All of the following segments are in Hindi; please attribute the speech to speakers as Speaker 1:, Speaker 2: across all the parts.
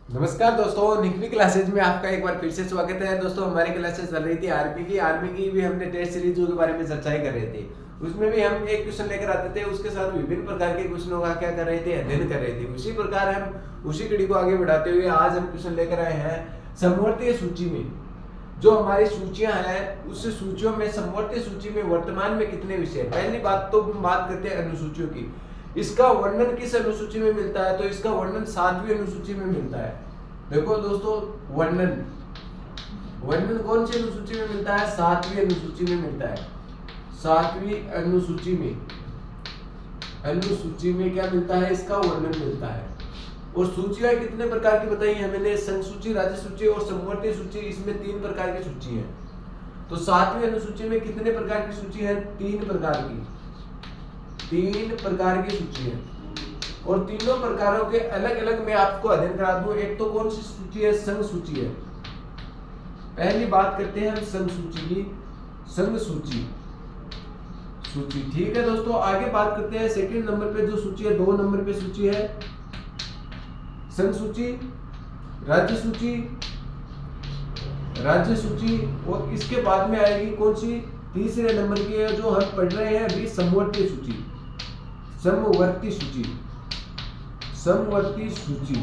Speaker 1: नमस्कार दोस्तों, निकवी क्लासेज में आपका एक बार फिर से स्वागत है। दोस्तों हमारी क्लासेस चल रही थी आर्मी की भी हमने टेस्ट सीरीजों के बारे में चर्चाएं कर रहे थे। उसमें भी हम एक क्वेश्चन लेकर आते थे, उसके साथ विभिन्न प्रकार के क्वेश्चनों का क्या कर रहे थे, अध्ययन कर रहे थे। उसी प्रकार हम उसी कड़ी को आगे बढ़ाते हुए आज हम क्वेश्चन लेकर आए हैं समवर्तीय सूची में। जो हमारी सूचियां हैं उस सूचियों में समवर्तीय सूची में वर्तमान में कितने विषय हैं। पहली बात तो हम बात करते हैं अनुसूचियों की। इसका वर्णन किस अनुसूची में मिलता है, तो इसका वर्णन 7वीं अनुसूची में मिलता है। देखो दोस्तों, वर्णन वर्णन कौन सी अनुसूची में मिलता है? 7वीं अनुसूची में मिलता है। 7वीं अनुसूची में क्या मिलता है? इसका वर्णन मिलता है। और सूचियां कितने प्रकार की बताई है मैंने? संघ सूची, राज्य सूची और समवर्ती सूची। इसमें 3 प्रकार की सूची है। तो 7वीं अनुसूची में कितने प्रकार की सूची है? 3 प्रकार की। 3 प्रकार की सूची है और तीनों प्रकारों के अलग अलग मैं आपको अध्ययन करा दूं। एक तो कौन सी सूची है? संघ सूची है। पहली बात करते हैं हम संघ सूची की। संघ सूची ठीक है दोस्तों। आगे बात करते हैं सेकंड नंबर पे जो सूची है, 2 नंबर पे सूची है संघ सूची, राज्य सूची और इसके बाद में आएगी कौन सी? तीसरे नंबर की है जो हम पढ़ रहे हैं अभी, समवर्ती सूची। समवर्ती सूची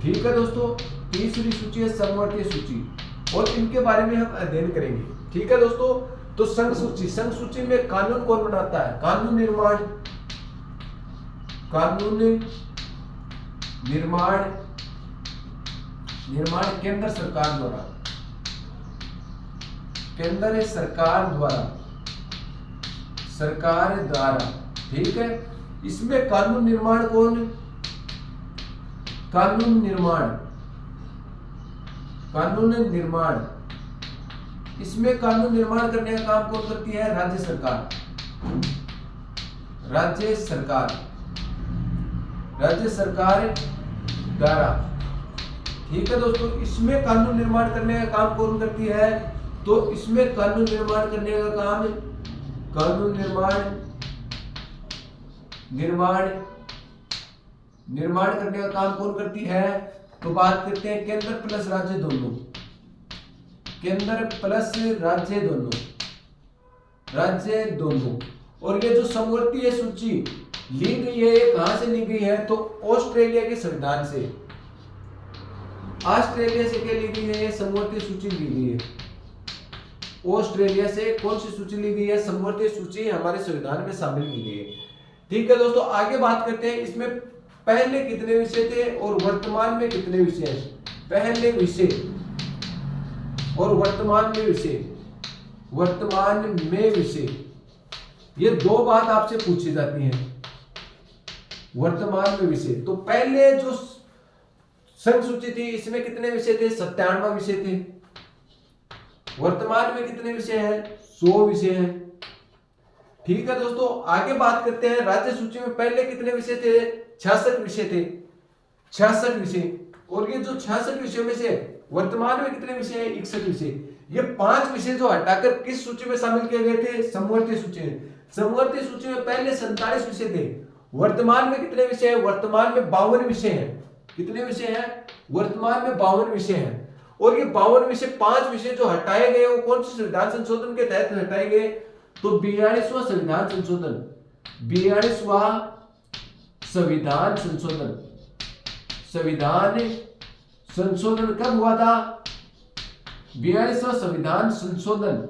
Speaker 1: ठीक है दोस्तों। तीसरी सूची है समवर्ती सूची और इनके बारे में हम अध्ययन करेंगे। ठीक है दोस्तों। तो संघ सूची में कानून कौन बनाता है? कानून निर्माण केंद्र सरकार द्वारा। ठीक है। इसमें कानून निर्माण कौन? कानून निर्माण इसमें कानून निर्माण करने का काम कौन करती है? राज्य सरकार द्वारा। ठीक है दोस्तों। इसमें कानून निर्माण करने का काम कौन करती है? तो इसमें कानून निर्माण करने का काम निर्माण करने का काम कौन करती है? तो बात करते हैं केंद्र प्लस राज्य दोनों। और ये जो समवर्तीय सूची ली गई है, ये कहां से ली गई है? तो ऑस्ट्रेलिया के संविधान से। ऑस्ट्रेलिया से क्या ली गई है? समवर्तीय सूची ली गई है। ऑस्ट्रेलिया से कौन सी सूची ली गई है? समवर्तीय सूची हमारे संविधान में शामिल की गई है। ठीक है दोस्तों। आगे बात करते हैं इसमें पहले कितने विषय थे और वर्तमान में कितने विषय हैं। पहले विषय और वर्तमान में विषय, ये 2 बात आपसे पूछी जाती हैं। वर्तमान में विषय, तो पहले जो संघ सूची थी इसमें कितने विषय थे? 97 विषय थे। वर्तमान में कितने विषय हैं? 100 विषय हैं। ठीक है दोस्तों। आगे बात करते हैं राज्य सूची में पहले कितने विषय थे? 66 विषय थे। 66 विषय। और ये जो 66 विषयों में से वर्तमान में कितने विषय हैं? 61 विषय। ये 5 विषय जो हटाकर किस सूची में शामिल किए गए थे? समवर्ती सूची में। समवर्ती सूची में पहले 47 विषय थे। वर्तमान में कितने विषय हैं? वर्तमान में 52 विषय हैं। कितने विषय हैं? वर्तमान में 52 विषय हैं। और ये 52 विषय 5 विषय जो हटाए गए वो कौन से संविधान संशोधन के तहत हटाए गए? तो 42वां संविधान संशोधन। 42वां संविधान संशोधन कब हुआ था? 42वां संविधान संशोधन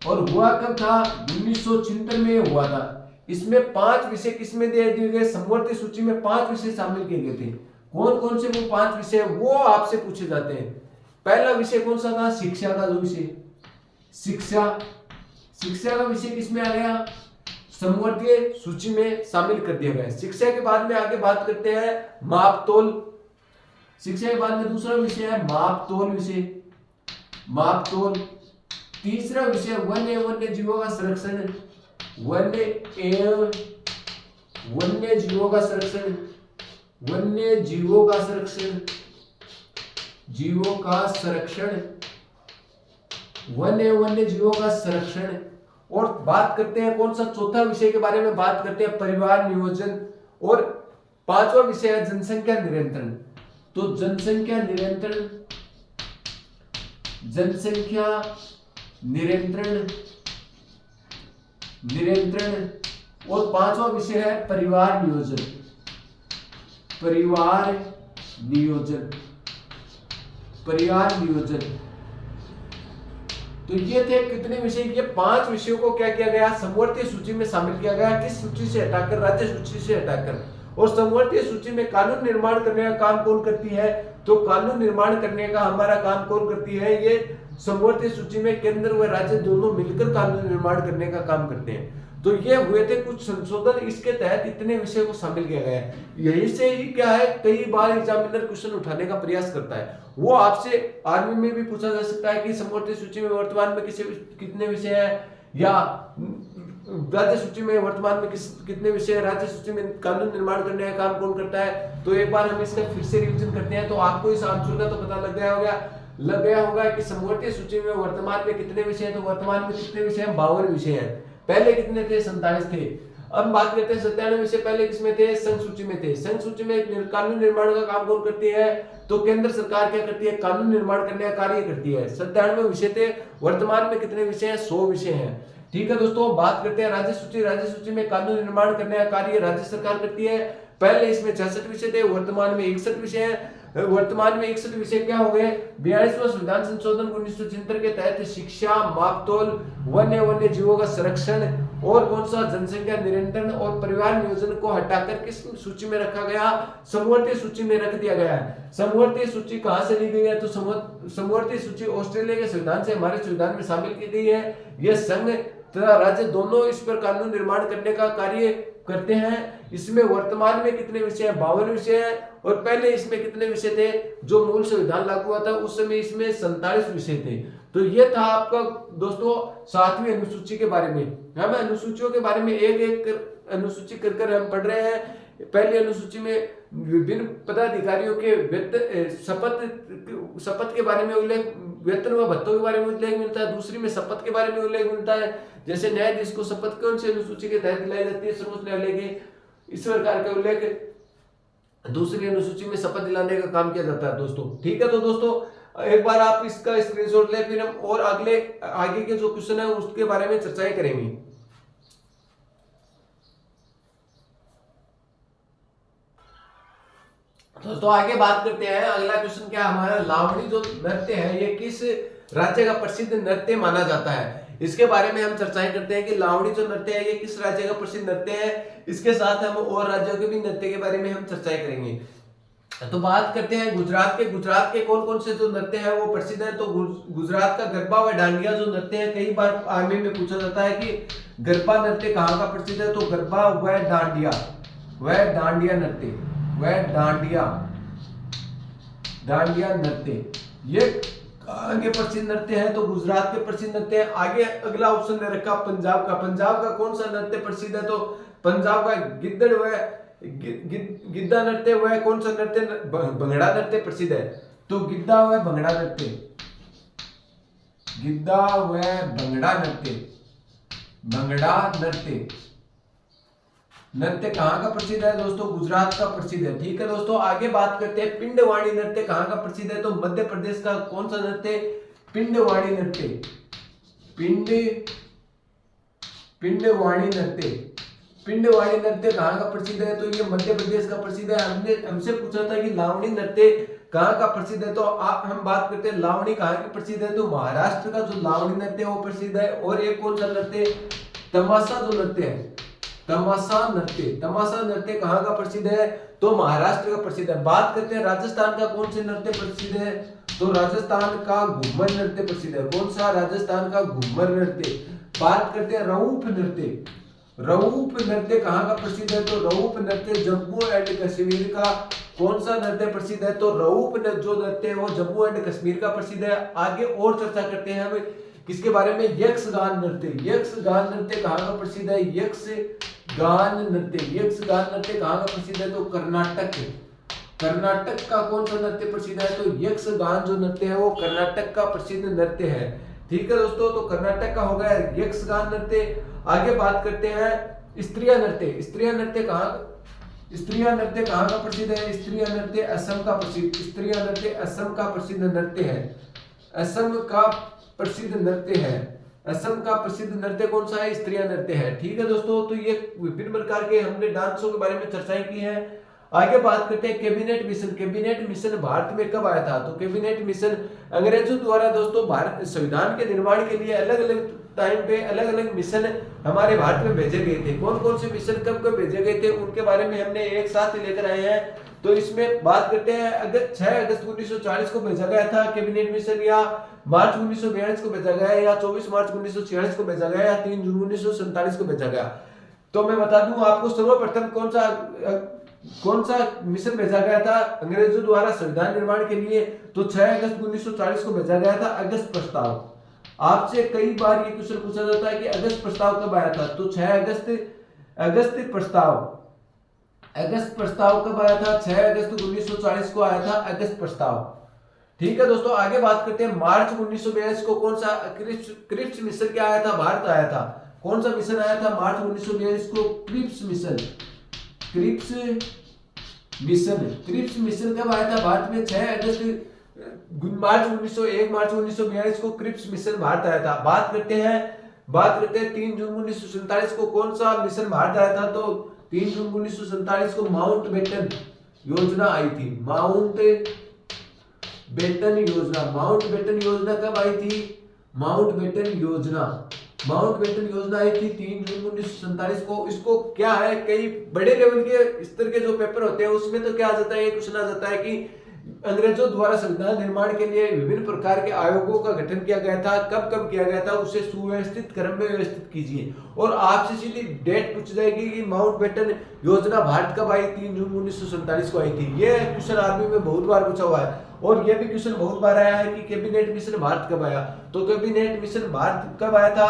Speaker 1: और हुआ कब था? 1976 में हुआ था। इसमें 5 विषय किसमें दे दिए गए? समवर्ती सूची में 5 विषय शामिल किए गए थे। कौन कौन से वो 5 विषय वो आपसे पूछे जाते हैं। पहला विषय कौन सा था? शिक्षा का जो विषय, शिक्षा का विषय किसमें आ गया? समवर्तीय सूची में शामिल कर दिया गया। शिक्षा के बाद में आगे बात करते हैं मापतोल। शिक्षा के बाद में दूसरा विषय है मापतोल। तीसरा विषय वन्य जीवों का संरक्षण। वन्य जीवों का संरक्षण। और बात करते हैं कौन सा? चौथा विषय के बारे में बात करते हैं परिवार नियोजन और पांचवा विषय है जनसंख्या नियंत्रण। तो जनसंख्या नियंत्रण, जनसंख्या नियंत्रण, नियंत्रण। और पांचवा विषय है परिवार नियोजन, परिवार नियोजन, परिवार नियोजन। तो ये थे कितने विषय, ये 5 विषयों को क्या किया गया, समवर्तीय सूची में शामिल किया गया। किस सूची से हटाकर, राज्य सूची से हटाकर। और समवर्तीय सूची में कानून निर्माण करने का काम कौन करती है, तो कानून निर्माण करने का हमारा काम कौन करती है, ये समवर्तीय सूची में केंद्र व राज्य दोनों मिलकर कानून निर्माण करने का काम करते हैं। तो ये हुए थे कुछ संशोधन, इसके तहत इतने विषय को शामिल किया गया है। यही से ही क्या है, कई बार एग्जामिनर क्वेश्चन उठाने का प्रयास करता है। वो आपसे आर्मी में भी पूछा जा सकता है कि समवर्ती सूची में वर्तमान में कितने विषय है, या राज्य सूची में वर्तमान में कितने विषय है, राज्य सूची में कानून निर्माण करने का काम कौन करता है। तो एक बार हम इसका फिर से रिवीजन करते हैं, तो आपको इस आंसर का तो पता लग गया होगा कि समवर्ती सूची में वर्तमान में कितने विषय हैं। तो वर्तमान में कितने विषय हैं, 52 विषय हैं। पहले कितने थे, 47 थे। अब बात करते हैं 97 विषय पहले किसमें थे, संघ सूची में थे। संघ सूची में कानून निर्माण का काम कौन करती है, तो केंद्र सरकार क्या करती है, कानून निर्माण करने का कार्य करती है। 97 विषय थे। वर्तमान में कितने विषय हैं, 100 विषय हैं। ठीक है दोस्तों, बात करते हैं राज्य सूची। राज्य सूची में कानून निर्माण करने का कार्य राज्य सरकार करती है। पहले इसमें 66 विषय थे, वर्तमान में 61 विषय हैं। वर्तमान में 61 विषय क्या हो गए, 42वां संविधान संशोधन 1976 के तहत शिक्षा, मापतोल, वन्य जीवों का संरक्षण और कौन सा, जनसंख्या नियंत्रण और परिवार नियोजन को हटाकर किस सूची में रखा गया, समवर्ती सूची में रख दिया गया है। समवर्ती सूची कहां से ली गई है, तो समवर्ती सूची ऑस्ट्रेलिया के संविधान से हमारे संविधान में शामिल की गई है। यह संघ तथा राज्य दोनों इस पर कानून निर्माण करने का कार्य करते हैं। इसमें वर्तमान में कितने विषय हैं, 52 विषय हैं। और पहले इसमें कितने विषय थे, जो मूल संविधान लागू हुआ था उस समय इसमें 47 विषय थे। तो ये था आपका दोस्तों 7वीं अनुसूची के बारे में। हम अनुसूचियों के बारे में एक एक अनुसूची कर हम पढ़ रहे हैं। पहली अनुसूची में विभिन्न पदाधिकारियों के शपथ के बारे में उल्लेख, वेतन व भत्तों के बारे में उल्लेख मिलता है। दूसरी में शपथ के बारे में उल्लेख मिलता है, जैसे न्यायाधीश को शपथ कौन सी अनुसूची के तहत दिलाई जाती है, सर्वोच्च न्यायालय के, इस प्रकार का उल्लेख दूसरी अनुसूची में शपथ दिलाने का काम किया जाता है दोस्तों। ठीक है, तो दोस्तों एक बार आप इसका स्क्रीनशॉट ले, फिर हम और आगे के जो क्वेश्चन है उसके बारे में चर्चाएं करेंगे। दोस्तों आगे बात करते हैं, अगला क्वेश्चन क्या हमारा, लावणी जो नृत्य है ये किस राज्य का प्रसिद्ध नृत्य माना जाता है। इसके बारे में हम चर्चाएं करते हैं कि लावणी जो नृत्य है ये किस राज्य का प्रसिद्ध नृत्य है। इसके साथ हम और राज्यों के भी नृत्य के बारे में हम चर्चाएं करेंगे। तो बात करते हैं गुजरात के कौन कौन से जो नृत्य है वो प्रसिद्ध है। तो गुजरात का गरबा व डांडिया जो नृत्य है, कई बार आर्मी में पूछा जाता है कि गरबा नृत्य कहाँ का प्रसिद्ध है, तो गरबा व डांडिया नृत्य, डांडिया नृत्य ये आगे प्रसिद्ध नृत्य है। तो गुजरात के प्रसिद्ध नृत्य है। आगे अगला ऑप्शन दे रखा पंजाब का कौन सा नृत्य प्रसिद्ध है, तो पंजाब का गिद्दड़ व गिद्दा नृत्य वह कौन सा नृत्य, भंगड़ा नृत्य प्रसिद्ध है। तो गिद्दा व भंगड़ा नृत्य कहाँ का प्रसिद्ध है दोस्तों, गुजरात का प्रसिद्ध है। ठीक है दोस्तों, आगे बात करते हैं पिंडवाणी नृत्य कहाँ का प्रसिद्ध है। तो मध्य प्रदेश का कौन सा नृत्य, पिंडवाणी नृत्य, पिंडवाणी नृत्य कहाँ का प्रसिद्ध है, तो ये मध्य प्रदेश का प्रसिद्ध है। हमसे पूछा था कि लावणी नृत्य कहाँ का प्रसिद्ध है, तो हम बात करते हैं लावणी कहाँ की प्रसिद्ध है। तो महाराष्ट्र का जो लावणी नृत्य वो प्रसिद्ध है। और एक कौन सा नृत्य, तमाशा जो नृत्य है, तमाशा नृत्य कहाँ का प्रसिद्ध है, तो महाराष्ट्र का प्रसिद्ध है। बात करते हैं राजस्थान का कौन से नृत्य प्रसिद्ध है, तो राजस्थान का घूमर नृत्य प्रसिद्ध है। कौन सा, राजस्थान का घूमर नृत्य। बात करते हैं रऊफ नृत्य कहाँ का प्रसिद्ध है, तो रऊफ नृत्य जम्मू एंड कश्मीर का कौन सा नृत्य प्रसिद्ध है, तो रऊफ जो नृत्य है वो जम्मू एंड कश्मीर का प्रसिद्ध है। आगे और चर्चा करते हैं हम किसके बारे में, यक्षगान नृत्य कहाँ का प्रसिद्ध है, यक्षगान नृत्य कहाँ का प्रसिद्ध है, तो कर्नाटक का कौन सा नृत्य प्रसिद्ध है, तो यक्षगान जो नृत्य है वो कर्नाटक का प्रसिद्ध नृत्य है। ठीक है दोस्तों, तो कर्नाटक का हो गया यक्षगान नृत्य। आगे बात करते हैं स्त्रिया नृत्य कहाँ, स्त्रियां नृत्य कहाँ का प्रसिद्ध है? स्त्रियां नृत्य असम का प्रसिद्ध, स्त्रियां नृत्य असम का प्रसिद्ध नृत्य है, असम का प्रसिद्ध नृत्य है। असम का प्रसिद्ध नृत्य कौन सा है? स्त्रियां नृत्य है। ठीक है दोस्तों, तो ये विभिन्न प्रकार के हमने डांसों के बारे में चर्चाएं की है। आगे बात करते हैं cabinet mission. Cabinet mission Bharat में कब आया था? तो कैबिनेट मिशन अंग्रेजों द्वारा दोस्तों भारत संविधान के निर्माण के लिए अलग अलग टाइम पे अलग अलग मिशन हमारे भारत में भेजे गए थे। कौन कौन से मिशन कब कब भेजे गए थे उनके बारे में हमने एक साथ लेकर आए हैं। तो इसमें बात करते हैं, अगर 6 अगस्त 1940 को भेजा गया था कैबिनेट मिशन, या मार्च 1942 को भेजा गया, या 24 मार्च 1946 को भेजा गया, या 3 जून 1947 को भेजा गया। तो मैं बता दूं आपको, सर्वप्रथम कौन सा मिशन भेजा गया था अंग्रेजों द्वारा संविधान निर्माण के लिए? तो 6 अगस्त 1940 को भेजा गया था अगस्त प्रस्ताव। आपसे कई बार ये क्वेश्चन पूछा जाता है कि अगस्त प्रस्ताव कब आया था? तो 6 अगस्त प्रस्ताव कब आया था? 6 अगस्त 1940 को आया था अगस्त प्रस्ताव। ठीक है दोस्तों, आगे बात करते हैं मार्च 1942 को कौन सा क्रिप्स मिशन क्या आया था? भारत आया था। कौन सा मिशन आया था मार्च 1942 को? क्रिप्स मिशन कब आया था भारत में? 6 अगस्त मार्च 1942 को क्रिप्स मिशन भारत आया था। बात करते हैं 3 जून 1947 को कौन सा मिशन भारत आया था? तो 3 जून 1947 को माउंटबेटन योजना आई थी। माउंटबेटन योजना कब आई थी? माउंटबेटन योजना आई थी 3 जून 1947 को। इसको क्या है, कई बड़े लेवल के स्तर के जो पेपर होते हैं उसमें तो क्या आ जाता है, ये क्वेश्चन आ जाता है कि अंग्रेजों द्वारा संविधान निर्माण के लिए विभिन्न प्रकार के आयोगों का गठन किया गया था, कब कब किया गया था, उसे सुव्यवस्थित क्रम में व्यवस्थित कीजिए। और आपसे सीधी डेट पूछ जाएगी कि माउंटबेटन योजना भारत कब आई? 3 जून 1947 को आई थी। ये क्वेश्चन आर्मी में बहुत बार पूछा हुआ है। और यह भी क्वेश्चन बहुत बार आया है कि कैबिनेट मिशन भारत कब आया? तो कैबिनेट मिशन भारत कब आया था?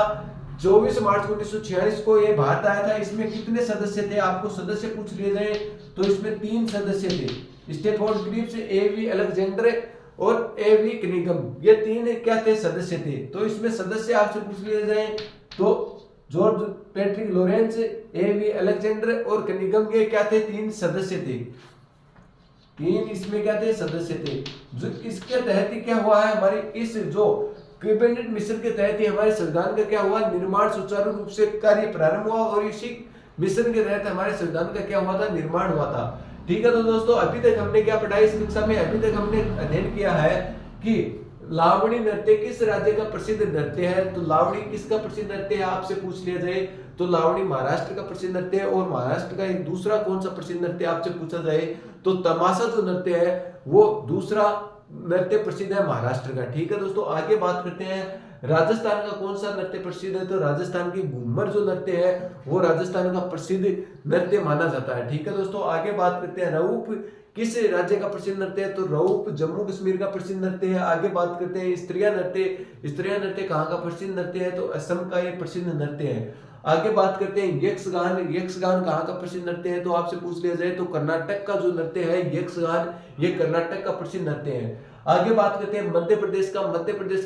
Speaker 1: 24 मार्च 1946 को ये भारत आया था। इसमें कितने सदस्य थे? आपको सदस्य पूछ लिए जाए तो इसमें 3 सदस्य थे, स्टेफोर्ड क्रिप्स, एवी अलेक्जेंडर और एवी कनिंघम। ये 3 क्या थे? सदस्य थे। तो इसमें सदस्य आपसे पूछ लिए जाए तो जॉर्ज पैट्रिक लॉरेंस, एवी अलेक्जेंडर और कनिंघम, ये क्या थे? 3 सदस्य थे। 3 इसमें क्या थे? सदस्य थे। जो इसके तहत ही क्या हुआ है, हमारे इस जो कैबिनेट मिशन के तहत ही हमारे संविधान का क्या हुआ? निर्माण सुचारू रूप से कार्य प्रारंभ हुआ और इसी मिशन के तहत हमारे संविधान का क्या हुआ था? निर्माण हुआ था। ठीक है, तो दोस्तों अभी तक हमने क्या पढ़ा इस कक्षा में? अभी तक हमने अध्ययन किया है कि लावणी नृत्य किस राज्य का प्रसिद्ध नृत्य है। तो लावणी किसका प्रसिद्ध नृत्य है आपसे पूछ लिया जाए तो लावणी महाराष्ट्र का प्रसिद्ध नृत्य है। और महाराष्ट्र का एक दूसरा कौन सा प्रसिद्ध नृत्य आपसे पूछा जाए तो तमाशा जो नृत्य है वो दूसरा नृत्य प्रसिद्ध है महाराष्ट्र का। ठीक है दोस्तों, आगे बात करते हैं राजस्थान का कौन सा नृत्य प्रसिद्ध है। तो राजस्थान की घूमर जो नृत्य है वो राजस्थान का प्रसिद्ध नृत्य माना जाता है। ठीक है दोस्तों, आगे बात करते हैं रऊफ किस राज्य का प्रसिद्ध नृत्य है। तो रऊफ जम्मू कश्मीर का प्रसिद्ध नृत्य है। आगे बात करते हैं स्त्रियां नृत्य कहाँ का प्रसिद्ध नृत्य है। तो असम का ये प्रसिद्ध नृत्य है। आगे बात करते हैं यक्षगान कहाँ का प्रसिद्ध नृत्य है। तो आपसे पूछ लिया जाए तो कर्नाटक का जो नृत्य है यक्षगान, ये कर्नाटक का प्रसिद्ध नृत्य है। आगे बात करते हैं मध्य प्रदेश का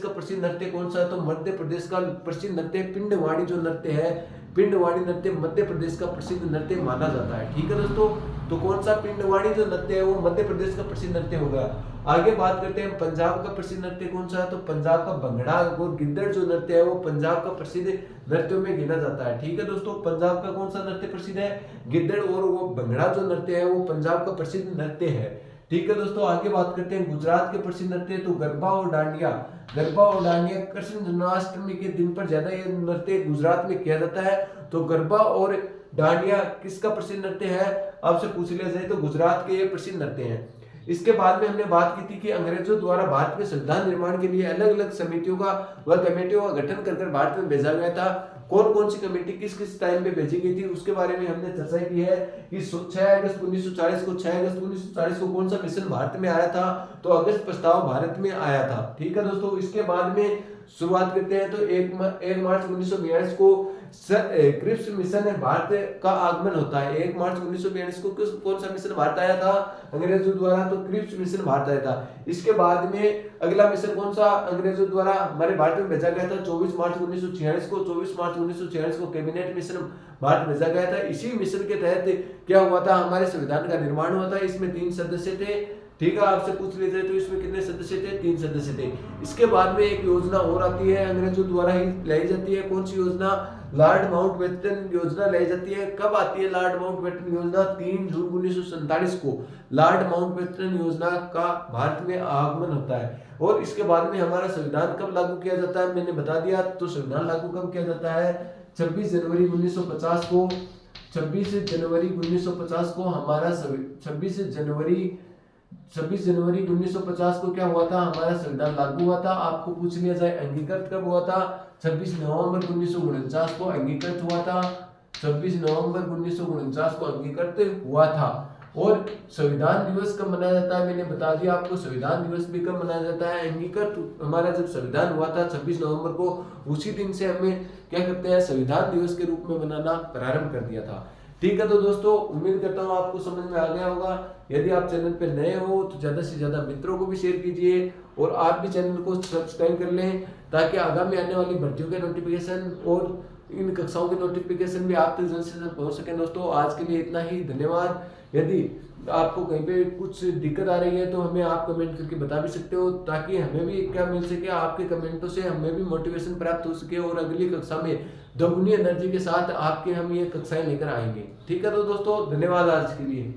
Speaker 1: प्रसिद्ध नृत्य कौन सा है। तो मध्य प्रदेश का प्रसिद्ध नृत्य पिंडवाड़ी जो नृत्य है, पिंडवाड़ी नृत्य मध्य प्रदेश का प्रसिद्ध नृत्य माना जाता है। ठीक है दोस्तों, तो कौन सा पिंडवाड़ी जो नृत्य है वो मध्य प्रदेश का प्रसिद्ध नृत्य होगा। आगे बात करते हैं पंजाब का प्रसिद्ध नृत्य कौन सा है। तो पंजाब का भंगड़ा और गिद्दड़ जो नृत्य है वो पंजाब का प्रसिद्ध नृत्यों में गिना जाता है। ठीक है दोस्तों, पंजाब का कौन सा नृत्य प्रसिद्ध है? गिद्दड़ और वो भंगड़ा जो नृत्य है वो पंजाब का प्रसिद्ध नृत्य है। ठीक है दोस्तों, आगे बात करते हैं गुजरात के प्रसिद्ध नृत्य। तो गरबा और डांडिया कृष्ण जन्माष्टमी के दिन पर ज्यादा ये नृत्य गुजरात में किया जाता है। तो गरबा और डांडिया किसका प्रसिद्ध नृत्य है आपसे पूछ लिया जाए तो गुजरात के ये प्रसिद्ध नृत्य हैं। इसके बाद में हमने बात की थी कि अंग्रेजों द्वारा भारत में संविधान निर्माण के लिए अलग अलग समितियों का व कमेटियों का गठन कर भारत में भेजा गया था। कौन कौन सी कमेटी किस किस टाइम पे भेजी गई थी उसके बारे में हमने चर्चा की है कि 6 अगस्त 1940 को कौन सा मिशन भारत में आया था। तो अगस्त प्रस्ताव भारत में आया था। ठीक है दोस्तों, इसके बाद में शुरुआत करते हैं तो 1 मार्च 1942 को क्रिप्स मिशन में भारत का आगमन होता है। 1 मार्च 1942 को कौन सा मिशन भारत आया था अंग्रेजों द्वारा, तो क्रिप्स मिशन भारत आया था। इसके बाद में अगला मिशन कौन सा अंग्रेजों द्वारा हमारे भारत में भेजा गया था 24 मार्च 1946 को। 24 मार्च 1946 को कैबिनेट मिशन भारत भेजा गया था। इसी मिशन के तहत क्या हुआ था, हमारे संविधान का निर्माण हुआ था। इसमें 3 सदस्य थे, ठीक है, आपसे पूछ लेते तो इसमें कितने सदस्य थे, 3 सदस्य थे। इसके बाद में एक योजना और आती है, अंग्रेजों द्वारा ही लाई जाती है। कौन सी योजना, लॉर्ड माउंटबेटन योजना लाई जाती है। कब आती है लॉर्ड माउंटबेटन योजना, 3 जून 1947 को लॉर्ड माउंटबेटन योजना का भारत में आगमन होता है। और इसके बाद में हमारा संविधान कब लागू किया जाता है, मैंने बता दिया। तो संविधान लागू कब किया जाता है, 26 जनवरी 1950 को। 26 जनवरी 1950 को हमारा 26 जनवरी 1950 को क्या हुआ था, हमारा संविधान लागू हुआ था। आपको पूछ लिया जाए अंगीकृत कब हुआ था, 26 नवंबर 1949 को अंगीकृत हुआ था। 26 नवंबर 1949 को अंगीकृत हुआ था। और संविधान दिवस कब मनाया जाता है, मैंने बता दिया आपको। संविधान दिवस भी कब मनाया जाता है, अंगीकृत हमारा जब संविधान हुआ था 26 नवंबर को, उसी दिन से हमें क्या करते हैं, संविधान दिवस के रूप में मनाना प्रारंभ कर दिया था। ठीक है, तो दोस्तों उम्मीद करता हूँ आपको समझ में आ गया होगा। यदि आप चैनल पे नए हो तो ज्यादा से ज्यादा मित्रों को भी शेयर कीजिए और आप भी चैनल को सब्सक्राइब कर लें, ताकि आगामी आने वाली भर्तियों के नोटिफिकेशन और इन कक्षाओं के नोटिफिकेशन भी आप तक जल्द से जल्द पहुंच सके। दोस्तों आज के लिए इतना ही, धन्यवाद। यदि आपको कहीं पे कुछ दिक्कत आ रही है तो हमें आप कमेंट करके बता भी सकते हो, ताकि हमें भी क्या मिल सके, आपके कमेंटों से हमें भी मोटिवेशन प्राप्त हो सके और अगली कक्षा में दोगुनी एनर्जी के साथ आपके हम ये कक्षाएं लेकर आएंगे। ठीक है, तो दोस्तों धन्यवाद आज के लिए।